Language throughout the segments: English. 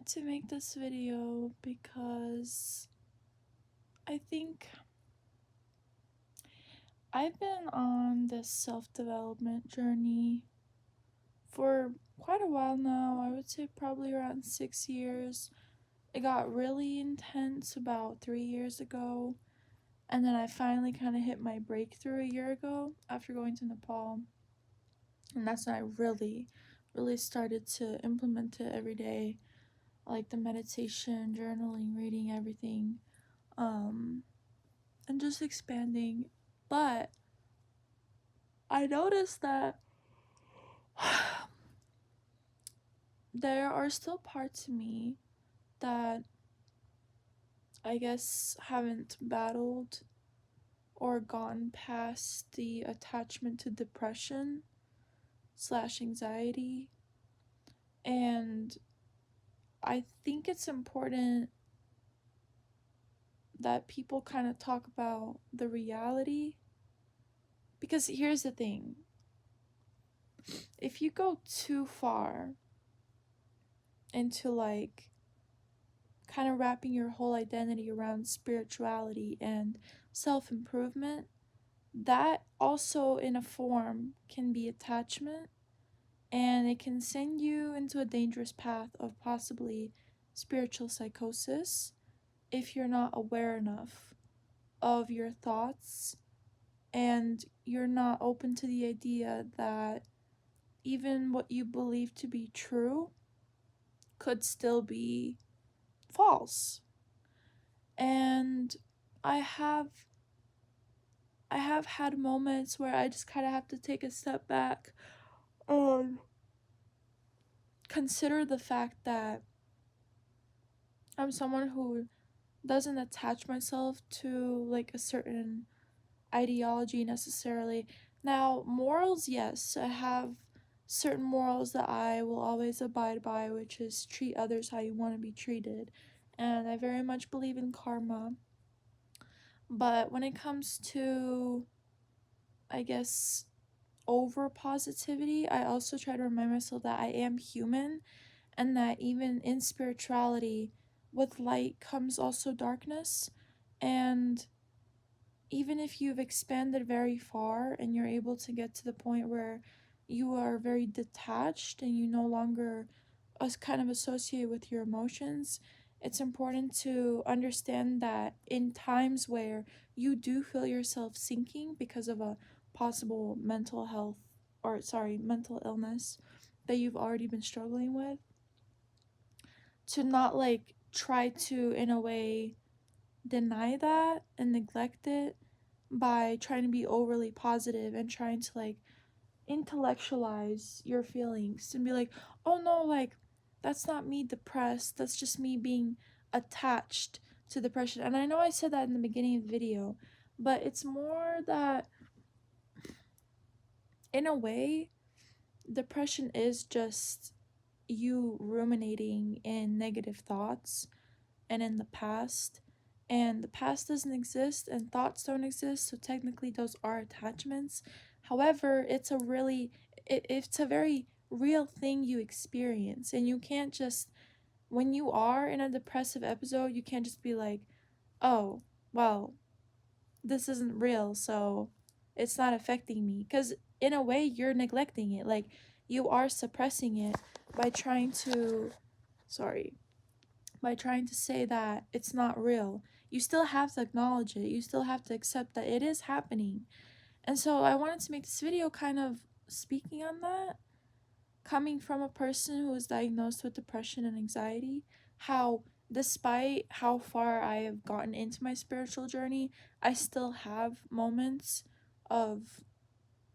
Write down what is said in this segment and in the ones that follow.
wanted to make this video because I think I've been on this self-development journey for quite a while now. I would say probably around 6 years. It got really intense about 3 years ago, and then I finally kind of hit my breakthrough a year ago after going to Nepal. And that's when I really started to implement it every day, like the meditation, journaling, reading, everything. And just expanding. But I noticed that there are still parts of me that I guess haven't battled or gone past the attachment to depression / anxiety. And I think it's important that people kind of talk about the reality, because here's the thing: if you go too far into like kind of wrapping your whole identity around spirituality and self-improvement, that also in a form can be attachment, and it can send you into a dangerous path of possibly spiritual psychosis if you're not aware enough of your thoughts and you're not open to the idea that even what you believe to be true could still be false. And I have had moments where I just kind of have to take a step back and consider the fact that I'm someone who doesn't attach myself to like a certain ideology necessarily. Now, morals, yes, I have certain morals that I will always abide by, which is treat others how you want to be treated. And I very much believe in karma. But when it comes to, I guess, over positivity, I also try to remind myself that I am human, and that even in spirituality, with light comes also darkness. And even if you've expanded very far and you're able to get to the point where you are very detached and you no longer kind of associate with your emotions, it's important to understand that in times where you do feel yourself sinking because of a possible mental illness that you've already been struggling with, to not like try to in a way deny that and neglect it by trying to be overly positive and trying to like intellectualize your feelings and be like, oh no, like that's not me depressed, that's just me being attached to depression. And I know I said that in the beginning of the video, but it's more that in a way depression is just you ruminating in negative thoughts and in the past, and the past doesn't exist and thoughts don't exist, so technically those are attachments. However, it's a very real thing you experience, and you can't just, when you are in a depressive episode, you can't just be like, oh well, this isn't real, so it's not affecting me, because in a way you're neglecting it. Like, you are suppressing it by trying to say that it's not real. You still have to acknowledge it. You still have to accept that it is happening. And so I wanted to make this video kind of speaking on that, coming from a person who was diagnosed with depression and anxiety, how despite how far I have gotten into my spiritual journey, I still have moments of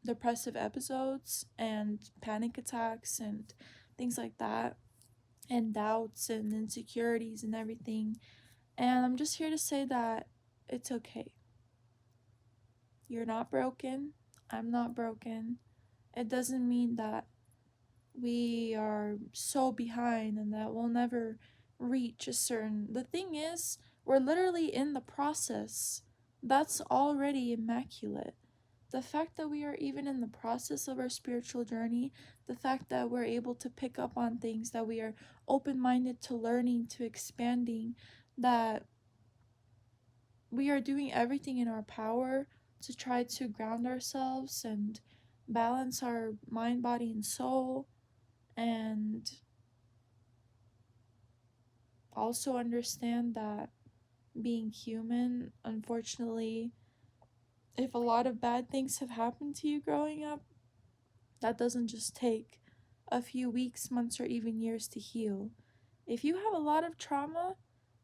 depressive episodes and panic attacks and things like that, and doubts and insecurities and everything. And I'm just here to say that it's okay. You're not broken. I'm not broken. It doesn't mean that we are so behind and that we'll never reach a certain. The thing is, we're literally in the process. That's already immaculate. the fact that we are even in the process of our spiritual journey, the fact that we're able to pick up on things, that we are open minded to learning, to expanding, that we are doing everything in our power to try to ground ourselves and balance our mind, body, and soul, and also understand that being human, unfortunately, if a lot of bad things have happened to you growing up, that doesn't just take a few weeks, months, or even years to heal. If you have a lot of trauma,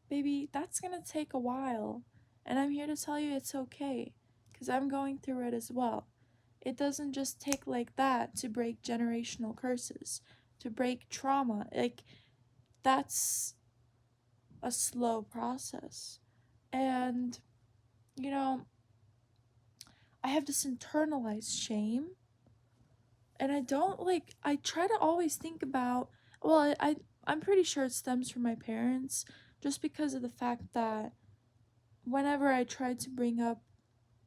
baby, that's gonna take a while. And I'm here to tell you it's okay, because I'm going through it as well. It doesn't just take like that to break generational curses, to break trauma. Like, that's a slow process. And, you know, I have this internalized shame, and I don't like, I try to always think about, well, I'm pretty sure it stems from my parents, just because of the fact that whenever I tried to bring up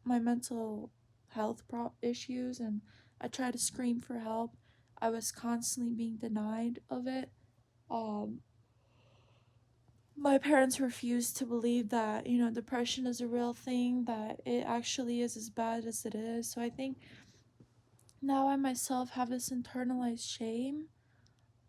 my mental health issues and I tried to scream for help, I was constantly being denied of it. Um, my parents refused to believe that, depression is a real thing, that it actually is as bad as it is. So I think now I myself have this internalized shame.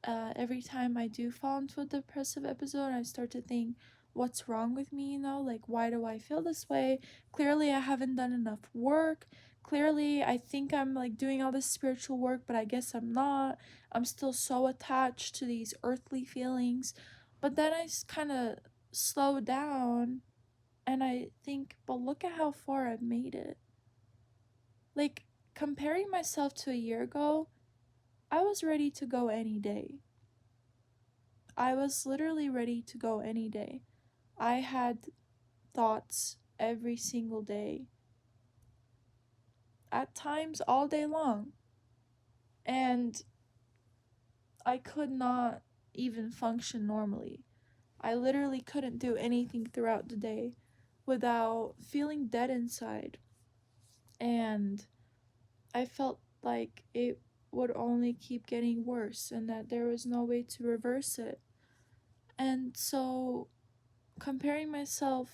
Every time I do fall into a depressive episode, I start to think, what's wrong with me? Like, why do I feel this way? Clearly, I haven't done enough work. Clearly, I think I'm like doing all this spiritual work, but I guess I'm not. I'm still so attached to these earthly feelings. But then I kind of slow down and I think, but look at how far I've made it. Like, comparing myself to a year ago, I was ready to go any day. I was literally ready to go any day. I had thoughts every single day, at times all day long, and I could not even function normally. I literally couldn't do anything throughout the day without feeling dead inside, and I felt like it would only keep getting worse and that there was no way to reverse it. And so, comparing myself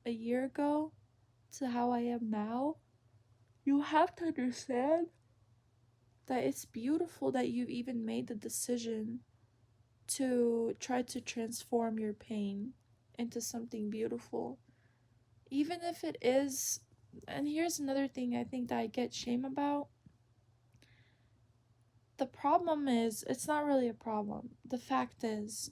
a year ago to how I am now, you have to understand that it's beautiful that you even made the decision to try to transform your pain into something beautiful. Even if it is, and here's another thing I think that I get shame about. The problem is, it's not really a problem. The fact is,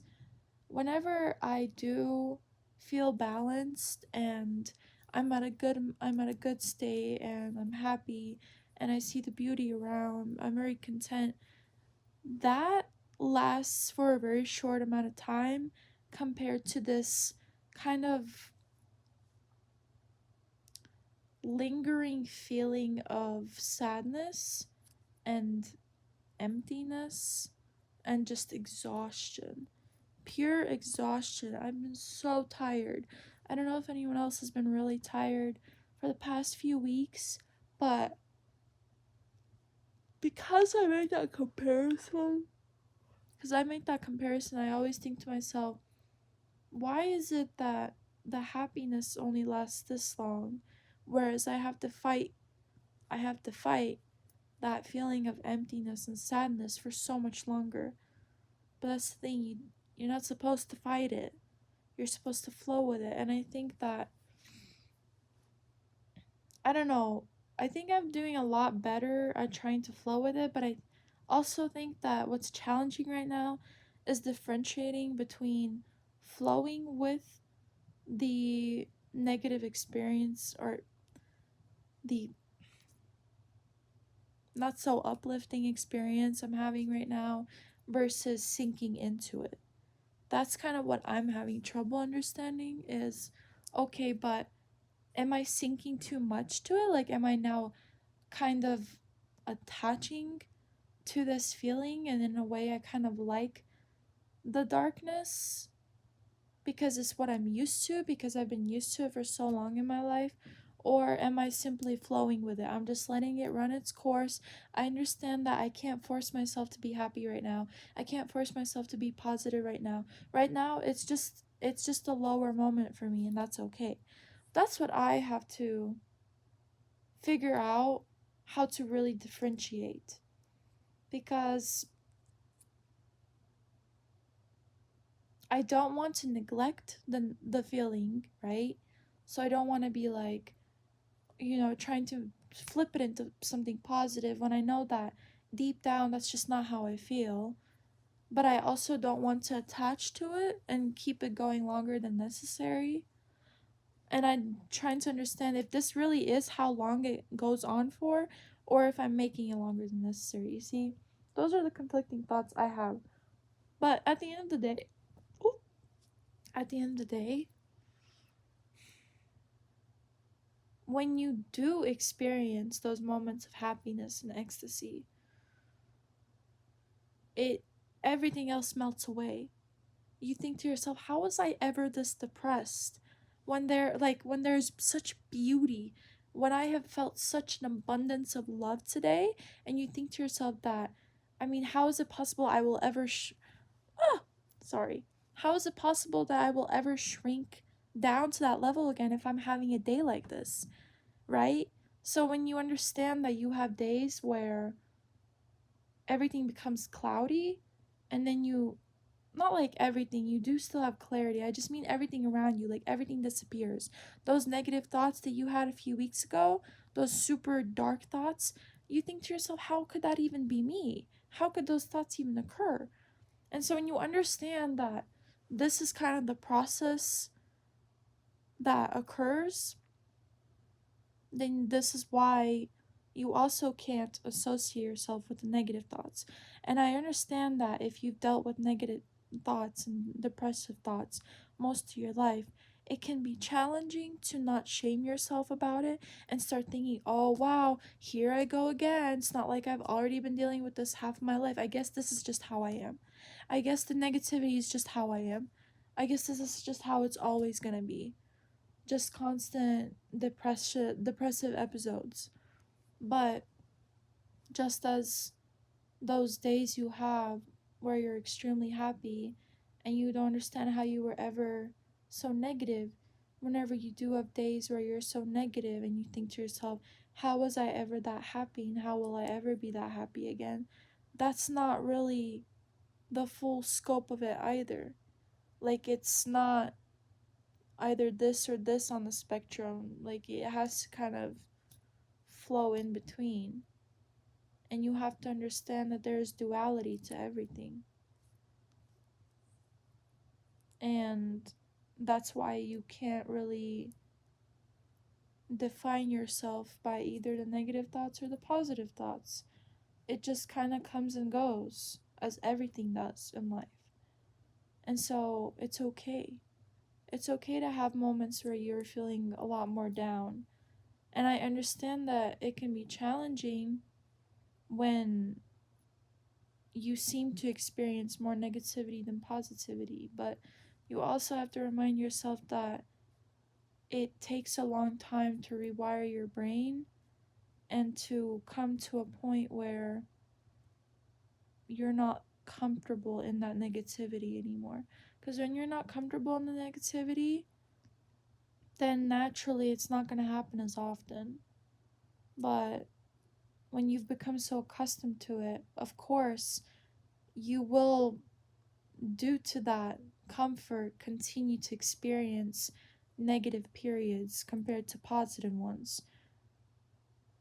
whenever I do feel balanced and I'm at a good state and I'm happy and I see the beauty around, I'm very content. That lasts for a very short amount of time compared to this kind of lingering feeling of sadness and emptiness and just exhaustion. Pure exhaustion. I've been so tired. I don't know if anyone else has been really tired for the past few weeks, but because I made that comparison, I always think to myself, why is it that the happiness only lasts this long, whereas I have to fight that feeling of emptiness and sadness for so much longer. But that's the thing, you're not supposed to fight it. You're supposed to flow with it. And I think that, I don't know, I think I'm doing a lot better at trying to flow with it, but I also think that what's challenging right now is differentiating between flowing with the negative experience or the not so uplifting experience I'm having right now versus sinking into it. That's kind of what I'm having trouble understanding is, okay, but am I sinking too much to it? Like, am I now kind of attaching to this feeling, and in a way I kind of like the darkness because it's what I'm used to, because I've been used to it for so long in my life? Or am I simply flowing with it? I'm just letting it run its course. I understand that I can't force myself to be happy right now. I can't force myself to be positive right now. Right now, it's just a lower moment for me, and that's okay. That's what I have to figure out, how to really differentiate, because I don't want to neglect the feeling, right? So I don't want to be like, trying to flip it into something positive when I know that deep down that's just not how I feel. But I also don't want to attach to it and keep it going longer than necessary. And I'm trying to understand if this really is how long it goes on for, or if I'm making it longer than necessary. You see, those are the conflicting thoughts I have. But at the end of the day, ooh, at the end of the day, when you do experience those moments of happiness and ecstasy, it everything else melts away. You think to yourself, how was I ever this depressed? When there's such beauty, when I have felt such an abundance of love today, and you think to yourself that, I mean, how is it possible I will ever ah, sorry. How is it possible that I will ever shrink down to that level again if I'm having a day like this, right? So when you understand that you have days where everything becomes cloudy, and then you, not like everything, you do still have clarity. I just mean everything around you, like everything disappears. Those negative thoughts that you had a few weeks ago, those super dark thoughts, you think to yourself, how could that even be me? How could those thoughts even occur? And so when you understand that this is kind of the process that occurs, then this is why you also can't associate yourself with the negative thoughts. And I understand that if you've dealt with negative thoughts and depressive thoughts most of your life, it can be challenging to not shame yourself about it and start thinking, oh wow, here I go again. It's not like I've already been dealing with this half of my life. I guess this is just how I am. I guess the negativity is just how I am. I guess this is just how it's always gonna be, just constant depressive episodes. But just as those days you have where you're extremely happy and you don't understand how you were ever so negative, whenever you do have days where you're so negative and you think to yourself, how was I ever that happy and how will I ever be that happy again? That's not really the full scope of it either. Like, it's not either this or this on the spectrum. Like, it has to kind of flow in between. And you have to understand that there is duality to everything. And that's why you can't really define yourself by either the negative thoughts or the positive thoughts. It just kind of comes and goes, as everything does in life. And so it's okay. It's okay to have moments where you're feeling a lot more down. And I understand that it can be challenging when you seem to experience more negativity than positivity, but you also have to remind yourself that it takes a long time to rewire your brain and to come to a point where you're not comfortable in that negativity anymore. Because when you're not comfortable in the negativity, then naturally it's not going to happen as often. But when you've become so accustomed to it, of course, you will, due to that comfort, continue to experience negative periods compared to positive ones.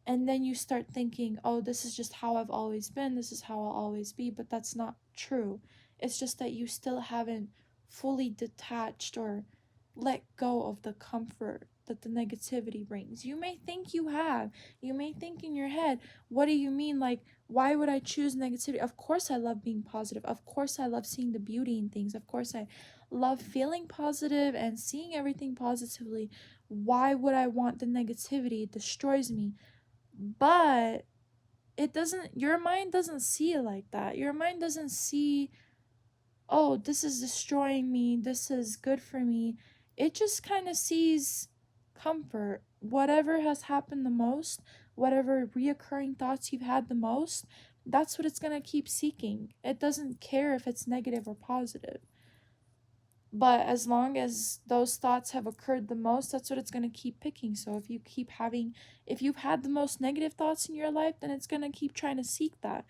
And then you start thinking, oh, this is just how I've always been, this is how I'll always be, but that's not true. It's just that you still haven't fully detached or let go of the comfort that the negativity brings. You may think you have. You may think in your head, what do you mean? Like, why would I choose negativity? Of course, I love being positive. Of course, I love seeing the beauty in things. Of course, I love feeling positive and seeing everything positively. Why would I want the negativity? It destroys me. But it doesn't, your mind doesn't see it like that. Your mind doesn't see, oh, this is destroying me, this is good for me. It just kind of sees comfort, whatever has happened the most, whatever reoccurring thoughts you've had the most, that's what it's going to keep seeking. It doesn't care if it's negative or positive. But as long as those thoughts have occurred the most, that's what it's going to keep picking. So if you've had the most negative thoughts in your life, then it's going to keep trying to seek that.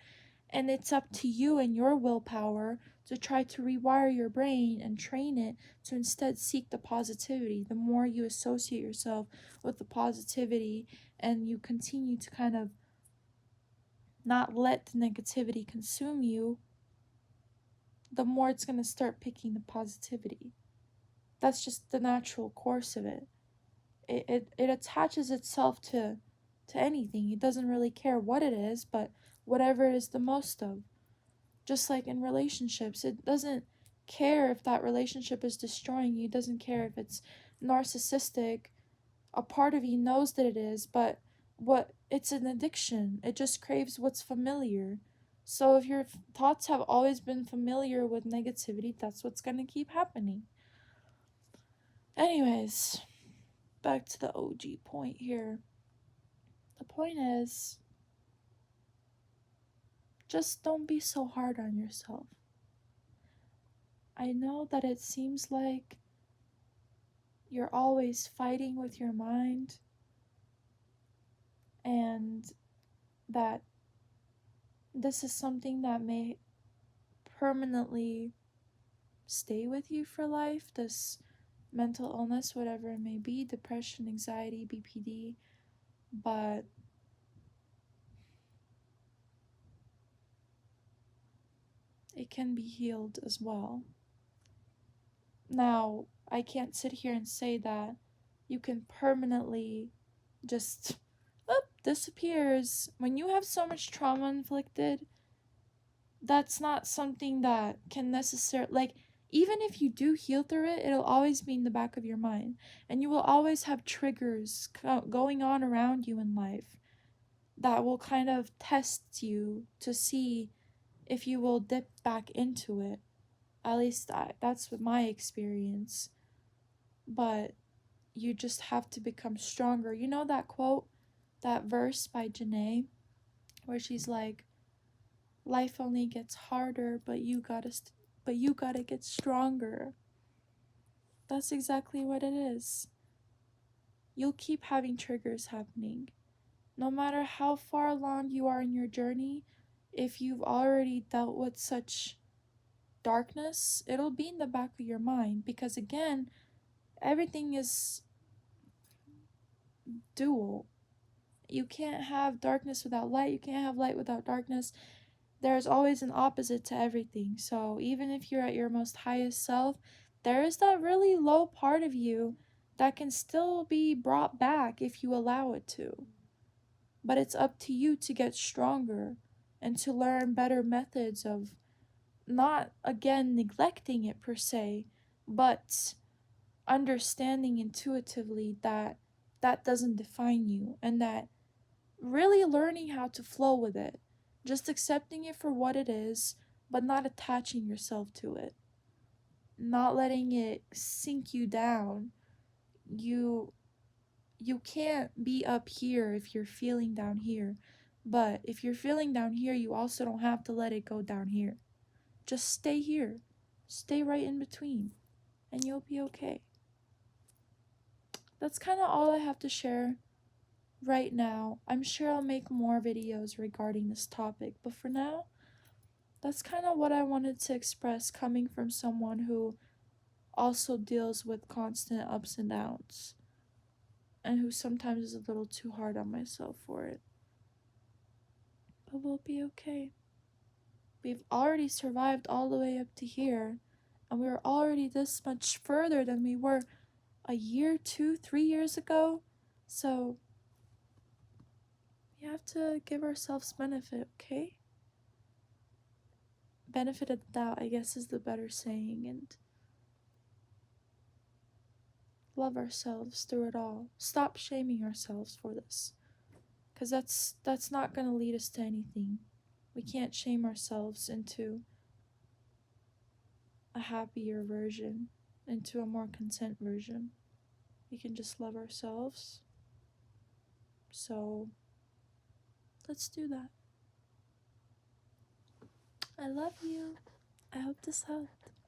And it's up to you and your willpower to try to rewire your brain and train it to instead seek the positivity. The more you associate yourself with the positivity and you continue to kind of not let the negativity consume you, the more it's going to start picking the positivity. That's just the natural course of it. It attaches itself to anything. It doesn't really care what it is, but whatever it is the most of. Just like in relationships, it doesn't care if that relationship is destroying you. It doesn't care if it's narcissistic. A part of you knows that it is, but it's an addiction. It just craves what's familiar. So if your thoughts have always been familiar with negativity, that's what's going to keep happening. Anyways, back to the OG point here. The point is, just don't be so hard on yourself. I know that it seems like you're always fighting with your mind and that this is something that may permanently stay with you for life, this mental illness, whatever it may be, depression, anxiety, BPD, but it can be healed as well. Now, I can't sit here and say that you can permanently just disappears. When you have so much trauma inflicted, that's not something that can necessarily, like, even if you do heal through it, it'll always be in the back of your mind. And you will always have triggers going on around you in life that will kind of test you to see if you will dip back into it. At least that's what my experience. But you just have to become stronger. You know that quote, that verse by Janae, where she's like, life only gets harder, but you gotta get stronger. That's exactly what it is. You'll keep having triggers happening. No matter how far along you are in your journey, if you've already dealt with such darkness, it'll be in the back of your mind because, again, everything is dual. You can't have darkness without light, you can't have light without darkness. There's always an opposite to everything. So even if you're at your most highest self, there is that really low part of you that can still be brought back if you allow it to. But it's up to you to get stronger and to learn better methods of not, again, neglecting it per se, but understanding intuitively that that doesn't define you and that really learning how to flow with it, just accepting it for what it is, but not attaching yourself to it, not letting it sink you down. You can't be up here if you're feeling down here, but if you're feeling down here, you also don't have to let it go down here. Just stay here, stay right in between, and you'll be okay. That's kind of all I have to share right now. I'm sure I'll make more videos regarding this topic, but for now, that's kind of what I wanted to express coming from someone who also deals with constant ups and downs and who sometimes is a little too hard on myself for it. But we'll be okay. We've already survived all the way up to here, and we're already this much further than we were a year, 2, 3 years ago. So we have to give ourselves benefit, okay? Benefit of the doubt, I guess, is the better saying, and love ourselves through it all. Stop shaming ourselves for this, because that's not going to lead us to anything. We can't shame ourselves into a happier version, into a more content version. We can just love ourselves So let's do that. I love you. I hope this helped.